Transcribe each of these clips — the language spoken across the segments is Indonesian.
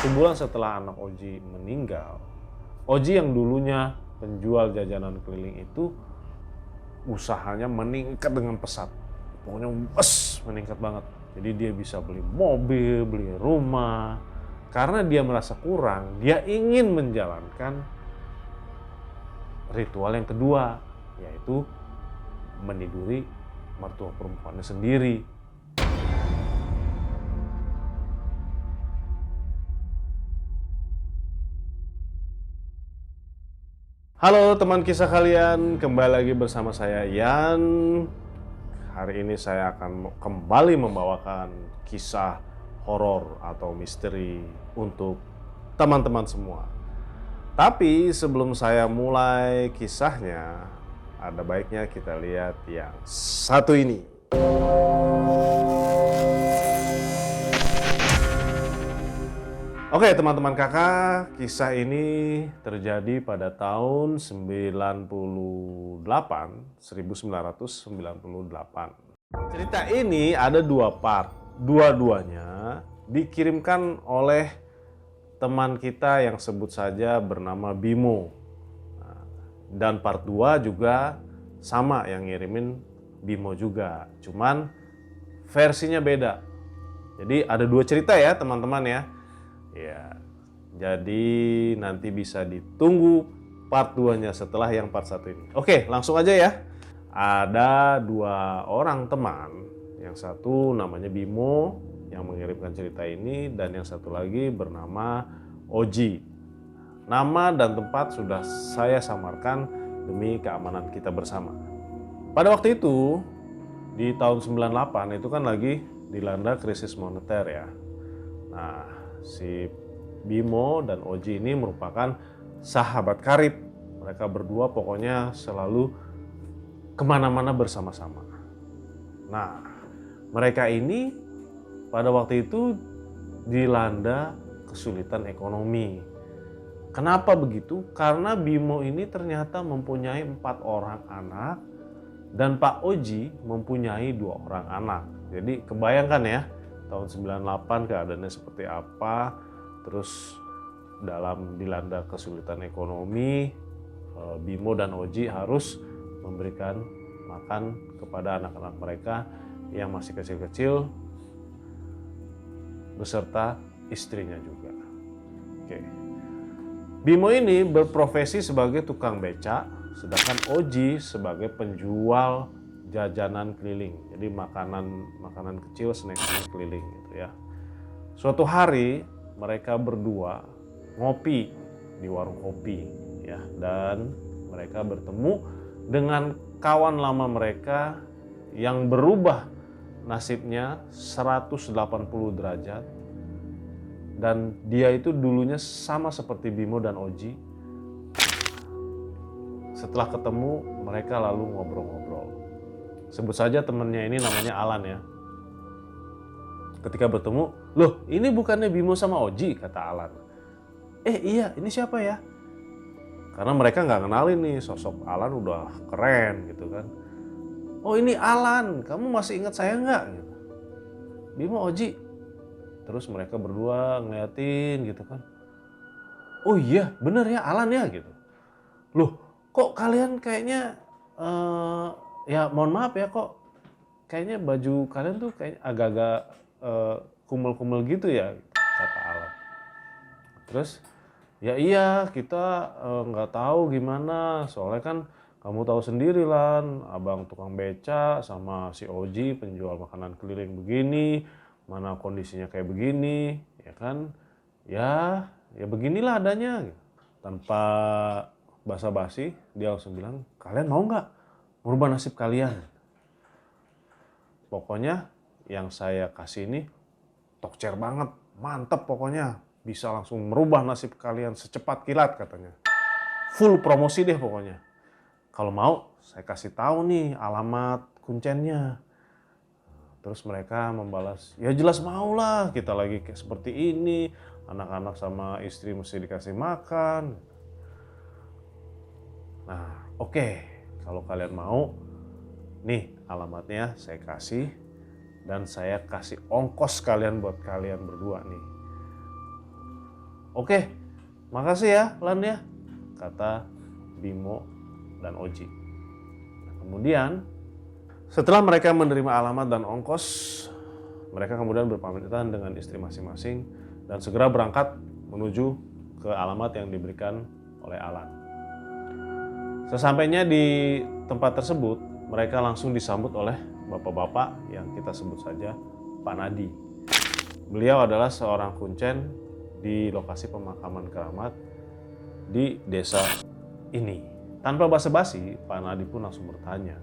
1 bulan setelah anak Oji meninggal, Oji yang dulunya penjual jajanan keliling itu usahanya meningkat dengan pesat. Pokoknya meningkat banget. Jadi dia bisa beli mobil, beli rumah. Karena dia merasa kurang, dia ingin menjalankan ritual yang kedua, yaitu meniduri mertua perempuannya sendiri. Halo teman kisah kalian, kembali lagi bersama saya Yan. Hari ini saya akan kembali membawakan kisah horor atau misteri untuk teman-teman semua. Tapi sebelum saya mulai kisahnya, ada baiknya kita lihat yang satu ini. Oke teman-teman kakak, kisah ini terjadi pada tahun 1998. Cerita ini ada 2 part, dua-duanya dikirimkan oleh teman kita yang sebut saja bernama Bimo. Dan part 2 juga sama, yang ngirimin Bimo juga, cuman versinya beda. Jadi ada 2 cerita ya teman-teman ya. Ya, jadi nanti bisa ditunggu part 2-nya setelah yang part 1 ini. Oke, langsung aja ya. Ada 2 orang teman, yang satu namanya Bimo yang mengirimkan cerita ini, dan yang satu lagi bernama Oji. Nama dan tempat sudah saya samarkan demi keamanan kita bersama. Pada waktu itu, di tahun 98 itu kan lagi dilanda krisis moneter ya. Nah, si Bimo dan Oji ini merupakan sahabat karib. Mereka berdua pokoknya selalu kemana-mana bersama-sama. Nah, mereka ini pada waktu itu dilanda kesulitan ekonomi. Kenapa begitu? Karena Bimo ini ternyata mempunyai 4 orang anak dan Pak Oji mempunyai 2 orang anak. Jadi kebayangkan ya, tahun 98 keadaannya seperti apa, terus dalam dilanda kesulitan ekonomi, Bimo dan Oji harus memberikan makan kepada anak-anak mereka yang masih kecil-kecil beserta istrinya juga. Oke. Bimo ini berprofesi sebagai tukang beca, sedangkan Oji sebagai penjual jajanan keliling, jadi makanan kecil, snack-snack keliling gitu ya. Suatu hari mereka berdua ngopi di warung kopi ya, dan mereka bertemu dengan kawan lama mereka yang berubah nasibnya 180 derajat, dan dia itu dulunya sama seperti Bimo dan Oji. Setelah ketemu mereka lalu ngobrol-ngobrol. Sebut saja temennya ini namanya Alan ya. Ketika bertemu, loh ini bukannya Bimo sama Oji, kata Alan. Iya, ini siapa ya? Karena mereka nggak kenalin nih, sosok Alan udah keren gitu kan. Oh ini Alan, kamu masih ingat saya nggak? Gitu. Bimo, Oji. Terus mereka berdua ngeliatin gitu kan. Oh iya, bener ya Alan ya gitu. Loh, kok kalian kayaknya ya mohon maaf ya, kok kayaknya baju kalian tuh kayak agak-agak kumel-kumel gitu ya, kata Alan. Terus ya iya, kita nggak tahu gimana, soalnya kan kamu tahu sendiri Lan, abang tukang beca sama si Oji penjual makanan keliling begini, mana kondisinya kayak begini, ya kan? Ya beginilah adanya. Tanpa basa-basi dia langsung bilang, kalian mau nggak merubah nasib kalian? Pokoknya yang saya kasih ini tokcer banget, mantep pokoknya, bisa langsung merubah nasib kalian secepat kilat katanya. Full promosi deh pokoknya. Kalau mau saya kasih tahu nih alamat kuncennya. Terus mereka membalas, ya jelas mau lah, kita lagi kayak seperti ini, anak-anak sama istri mesti dikasih makan. Nah oke, kalau kalian mau, nih alamatnya saya kasih, dan saya kasih ongkos kalian buat kalian berdua nih. Oke, makasih ya Lan ya, kata Bimo dan Oji. Nah, kemudian setelah mereka menerima alamat dan ongkos, mereka kemudian berpamitan dengan istri masing-masing dan segera berangkat menuju ke alamat yang diberikan oleh Alan. Sesampainya di tempat tersebut, mereka langsung disambut oleh bapak-bapak yang kita sebut saja Pak Nadi. Beliau adalah seorang kuncen di lokasi pemakaman keramat di desa ini. Tanpa basa-basi, Pak Nadi pun langsung bertanya.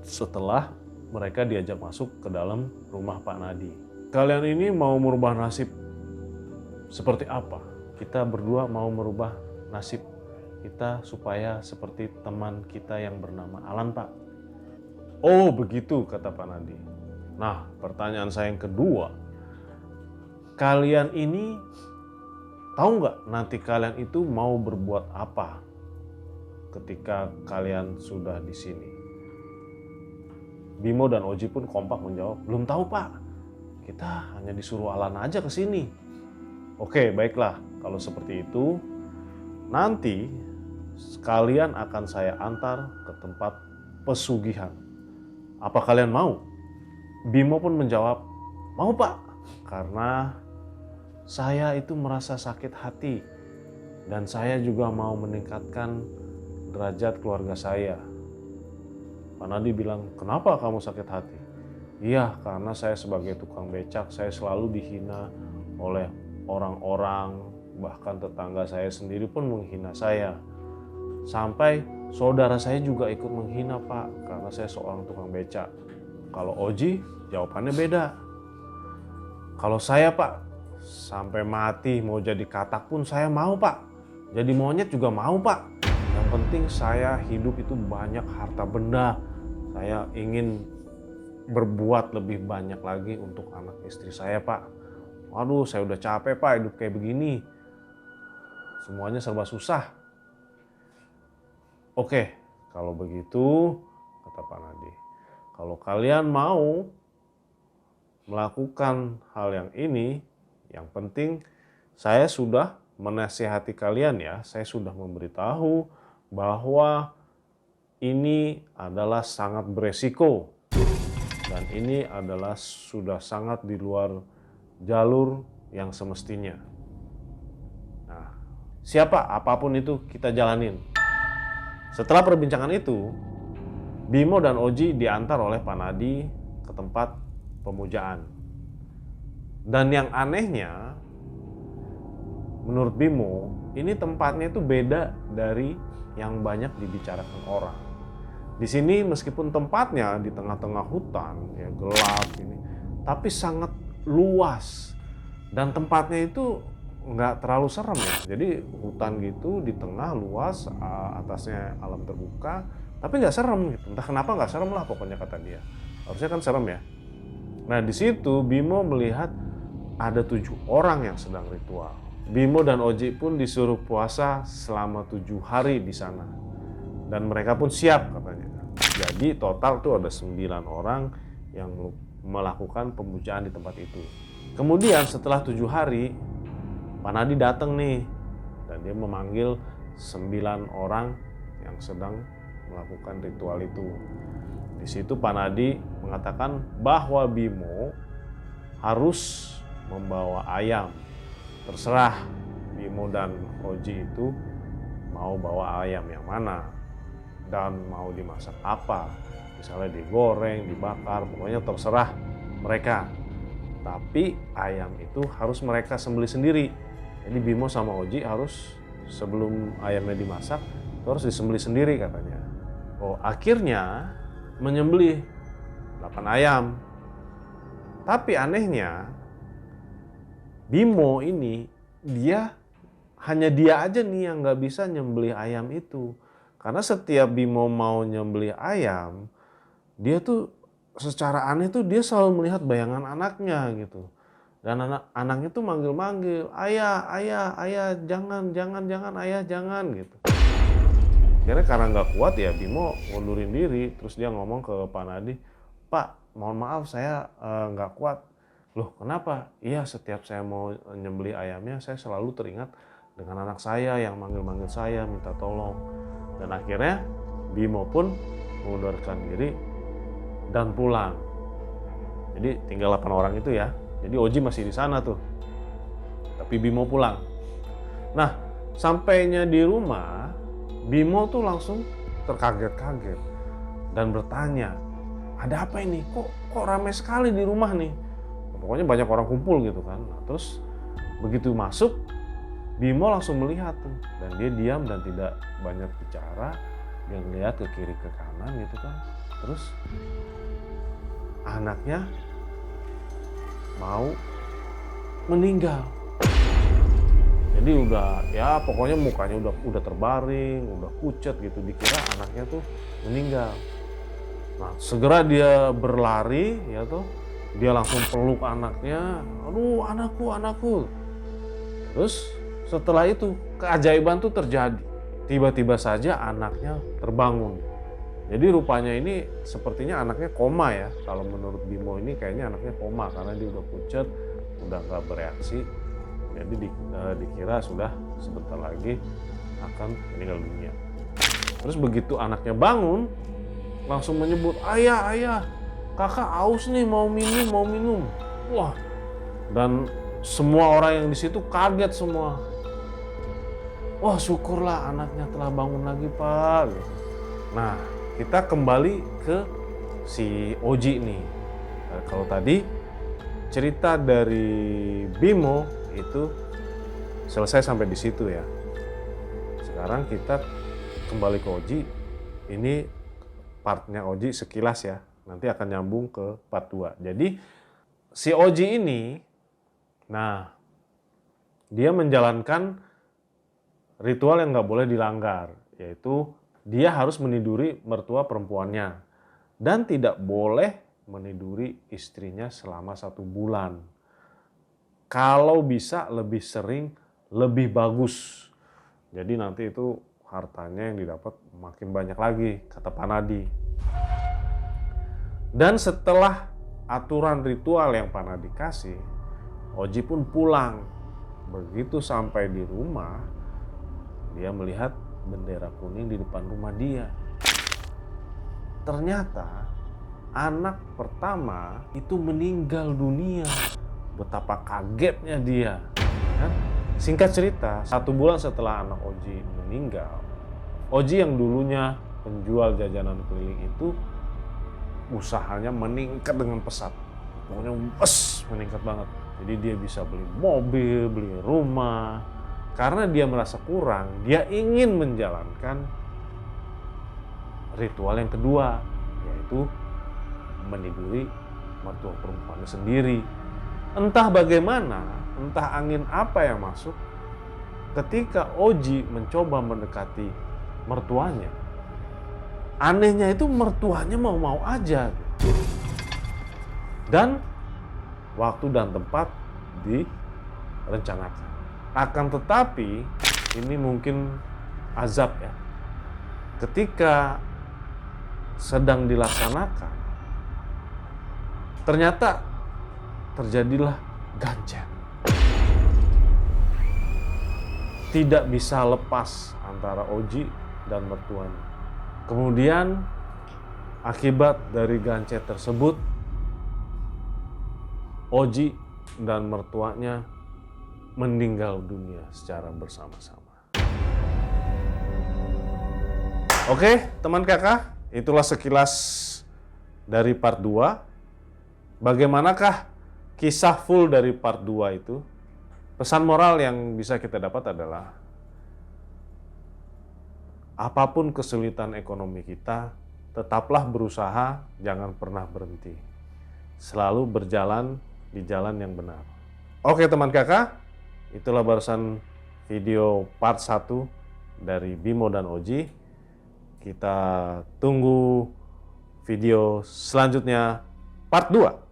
Setelah mereka diajak masuk ke dalam rumah Pak Nadi. Kalian ini mau merubah nasib seperti apa? Kita berdua mau merubah nasib kita supaya seperti teman kita yang bernama Alan, Pak. Oh begitu, kata Pak Nadi. Nah, pertanyaan saya yang kedua, kalian ini tahu nggak nanti kalian itu mau berbuat apa ketika kalian sudah di sini? Bimo dan Oji pun kompak menjawab, belum tahu Pak. Kita hanya disuruh Alan aja ke sini. Oke, baiklah. Kalau seperti itu, nanti sekalian akan saya antar ke tempat pesugihan. Apa kalian mau? Bimo pun menjawab, mau Pak. Karena saya itu merasa sakit hati dan saya juga mau meningkatkan derajat keluarga saya. Pak Nadi bilang, kenapa kamu sakit hati? Iya, karena saya sebagai tukang becak, saya selalu dihina oleh orang-orang, bahkan tetangga saya sendiri pun menghina saya. Sampai saudara saya juga ikut menghina Pak, karena saya seorang tukang becak. Kalau Oji, jawabannya beda. Kalau saya Pak, sampai mati mau jadi katak pun saya mau Pak. Jadi monyet juga mau Pak. Yang penting saya hidup itu banyak harta benda. Saya ingin berbuat lebih banyak lagi untuk anak istri saya Pak. Waduh, saya udah capek Pak hidup kayak begini. Semuanya serba susah. Oke, kalau begitu, kata Pak Nadi, kalau kalian mau melakukan hal yang ini, yang penting saya sudah menasihati kalian ya, saya sudah memberitahu bahwa ini adalah sangat beresiko dan ini adalah sudah sangat di luar jalur yang semestinya. Nah, siapa apapun itu kita jalanin. Setelah perbincangan itu, Bimo dan Oji diantar oleh Pak Nadi ke tempat pemujaan. Dan yang anehnya, menurut Bimo, ini tempatnya itu beda dari yang banyak dibicarakan orang. Di sini meskipun tempatnya di tengah-tengah hutan, ya gelap ini, tapi sangat luas. Dan tempatnya itu nggak terlalu serem ya. Jadi hutan gitu di tengah luas, atasnya alam terbuka, tapi nggak serem gitu. Entah kenapa nggak serem lah pokoknya kata dia. Harusnya kan serem ya. Nah di situ Bimo melihat ada 7 orang yang sedang ritual. Bimo dan Oji pun disuruh puasa selama 7 hari di sana. Dan mereka pun siap katanya. Jadi total tuh ada 9 orang yang melakukan pemujaan di tempat itu. Kemudian setelah 7 hari, Pak Nadi datang nih dan dia memanggil 9 orang yang sedang melakukan ritual itu. Di situ Pak Nadi mengatakan bahwa Bimo harus membawa ayam. Terserah Bimo dan Oji itu mau bawa ayam yang mana dan mau dimasak apa. Misalnya digoreng, dibakar, pokoknya terserah mereka. Tapi ayam itu harus mereka sembelih sendiri. Jadi Bimo sama Oji harus sebelum ayamnya dimasak itu harus disembelih sendiri katanya. Oh, akhirnya menyembelih 8 ayam. Tapi anehnya Bimo ini hanya dia aja nih yang nggak bisa nyembelih ayam itu. Karena setiap Bimo mau nyembelih ayam, dia tuh secara aneh tuh dia selalu melihat bayangan anaknya gitu. Dan anaknya tuh manggil-manggil, ayah, ayah, ayah, jangan, ayah, jangan gitu. Karena nggak kuat ya Bimo ngundurin diri, terus dia ngomong ke Pak Nadi, Pak, mohon maaf saya nggak kuat. Loh kenapa? Iya, setiap saya mau nyembelih ayamnya saya selalu teringat dengan anak saya yang manggil-manggil saya minta tolong. Dan akhirnya Bimo pun mengundurkan diri dan pulang. Jadi tinggal 8 orang itu ya. Jadi Oji masih di sana tuh. Tapi Bimo pulang. Nah, sampainya di rumah, Bimo tuh langsung terkaget-kaget dan bertanya, ada apa ini? Kok ramai sekali di rumah nih? Pokoknya banyak orang kumpul gitu kan. Nah, terus begitu masuk, Bimo langsung melihat tuh. Dan dia diam dan tidak banyak bicara. Dia ngeliat ke kiri ke kanan gitu kan. Terus anaknya mau meninggal. Jadi udah ya pokoknya mukanya udah terbaring, udah pucat gitu, dikira anaknya tuh meninggal. Nah, segera dia berlari ya tuh. Dia langsung peluk anaknya. Aduh, anakku. Terus setelah itu keajaiban tuh terjadi. Tiba-tiba saja anaknya terbangun. Jadi rupanya ini sepertinya anaknya koma ya. Kalau menurut Bimo ini kayaknya anaknya koma karena dia udah pucat, udah nggak bereaksi. Jadi dikira sudah sebentar lagi akan meninggal dunia. Terus begitu anaknya bangun, langsung menyebut, ayah, kakak aus nih, mau minum. Wah, dan semua orang yang di situ kaget semua. Wah, syukurlah anaknya telah bangun lagi, Pak. Nah, kita kembali ke si Oji nih. Nah, kalau tadi cerita dari Bimo itu selesai sampai di situ ya. Sekarang kita kembali ke Oji. Ini partnya Oji sekilas ya. Nanti akan nyambung ke part 2. Jadi si Oji ini, nah dia menjalankan ritual yang nggak boleh dilanggar, yaitu dia harus meniduri mertua perempuannya dan tidak boleh meniduri istrinya selama 1 bulan. Kalau bisa lebih sering, lebih bagus. Jadi nanti itu hartanya yang didapat makin banyak lagi, kata Panadi. Dan setelah aturan ritual yang Panadi kasih, Oji pun pulang. Begitu sampai di rumah, dia melihat bendera kuning di depan rumah dia. Ternyata anak pertama itu meninggal dunia. Betapa kagetnya dia. Kan? Singkat cerita, 1 bulan setelah anak Oji meninggal, Oji yang dulunya penjual jajanan keliling itu usahanya meningkat dengan pesat. Pokoknya meningkat banget. Jadi dia bisa beli mobil, beli rumah. Karena dia merasa kurang, dia ingin menjalankan ritual yang kedua, yaitu meniduri mertua perempuannya sendiri. Entah bagaimana, entah angin apa yang masuk, ketika Oji mencoba mendekati mertuanya, anehnya itu mertuanya mau-mau aja. Dan waktu dan tempat direncanakan. Akan tetapi, ini mungkin azab ya. Ketika sedang dilaksanakan, ternyata terjadilah gancet. Tidak bisa lepas antara Oji dan mertuanya. Kemudian akibat dari gancet tersebut, Oji dan mertuanya meninggal dunia secara bersama-sama. Oke, teman kakak, itulah sekilas dari part 2. Bagaimanakah kisah full dari part 2 itu? Pesan moral yang bisa kita dapat adalah apapun kesulitan ekonomi kita, tetaplah berusaha, jangan pernah berhenti. Selalu berjalan di jalan yang benar. Oke teman kakak, itulah barusan video part 1 dari Bimo dan Oji. Kita tunggu video selanjutnya part 2.